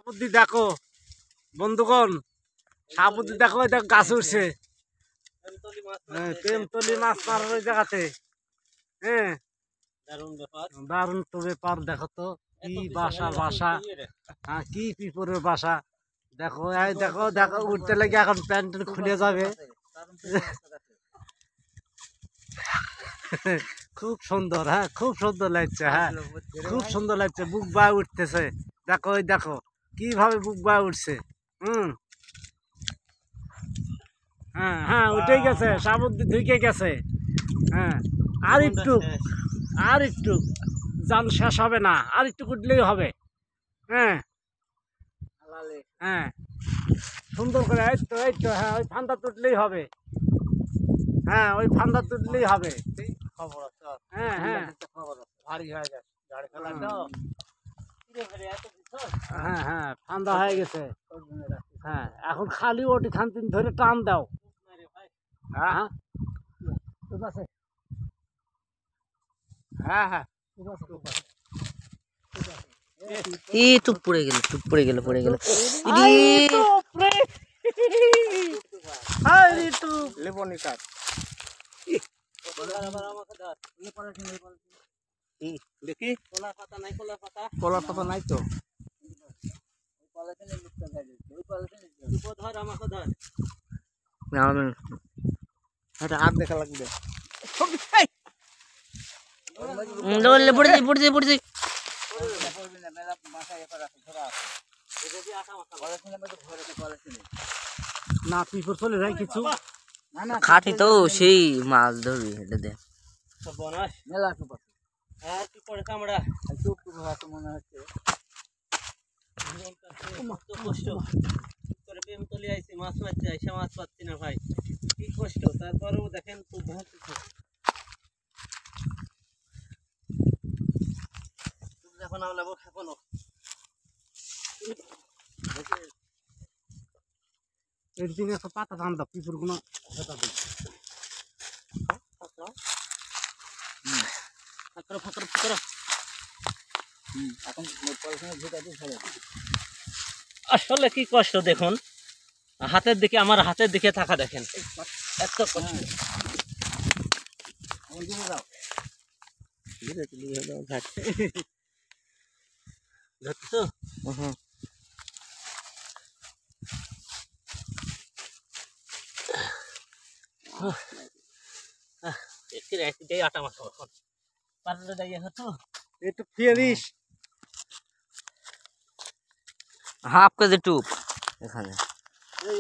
বুদ্ধি দেখো বন্ধুগণ, সাবুদ্ধি দেখো, এটা গাছ উঠছে। প্রেমতলি মাছ মারার ওই জায়গাতে। হ্যাঁ, দারুণ তো ব্যাপার। দেখো তো কি বাসা। হ্যাঁ, কি পিঁপড়ের বাসা। দেখো এই দেখো দেখো, উঠতে লেগে এখন প্যান্ট খুলে যাবে। খুব সুন্দর, হ্যাঁ খুব সুন্দর লাগছে। হ্যাঁ, খুব সুন্দর লাগছে, বুক বায় উঠতেছে। দেখো ওই দেখো কিভাবে বুক বায় উঠছে। হুম, হ্যাঁ হ্যাঁ, উঠে গেছে, সামুদ্রে ঢুকে গেছে। হ্যাঁ, আর একটু, আর একটু, জাল শেষ হবে না, আর একটু উঠলেই হবে। হ্যাঁ হ্যাঁ, সুন্দর করে, এই তো হ্যাঁ, ওই ফান্দা তুললেই হবে। হ্যাঁ, ওই ফান্দা তুললেই হবে। খবর আছে। হ্যাঁ হ্যাঁ, খবর আছে, ভারী হয়ে গেছে ঝাড় ফেলা তো। হ্যাঁ হ্যাঁ, ফান্দা হয়ে গেছে। হ্যাঁ, এখন খালি ওটি খানতিন ধরে টান দাও। হ্যাঁ হ্যাঁ, ঠিক আছে। হ্যাঁ হ্যাঁ, ঠিক আছে, ঠিক আছে। এই টুপ পড়ে গেল, পড়ে গেল। লেবনি কাঠ দেখি, কলার পাতা নাই, কলার পাতা। কলার পাতা নাই তো। ধর, আমাকে ধর। এটা হাত দেখা লাগবে। পড়েছি। না, পিঁপড় চলে যায় কিছু। খাটি তো সেই মাছ ধরবি এটা দে। মেলা টুপ আছে। আর পিঁপড়ে কামড়া। টুপ টুপ আছে মনে হচ্ছে। কষ্ট করে প্রেমতলি আইছি, মাছ মারতে আইসা মাছ পাচ্ছি না ভাই, কি কষ্ট। তারপরেও দেখেন খুব ভাসতেছে। যখন আমলাবো এখনো এর দিকে একটা পাতা টান দাও, পিঁপড় গুলো আসলে কি কষ্ট দেখুন, হাতের দিকে, আমার হাতের দিকে থাকা দেখেন, এত কষ্ট। ধরছো? আটা মাখাবো এখন, পাতলা দাইয়া হতো একটু ফিরিস। হাফ কেজি টুপ এখানে। এই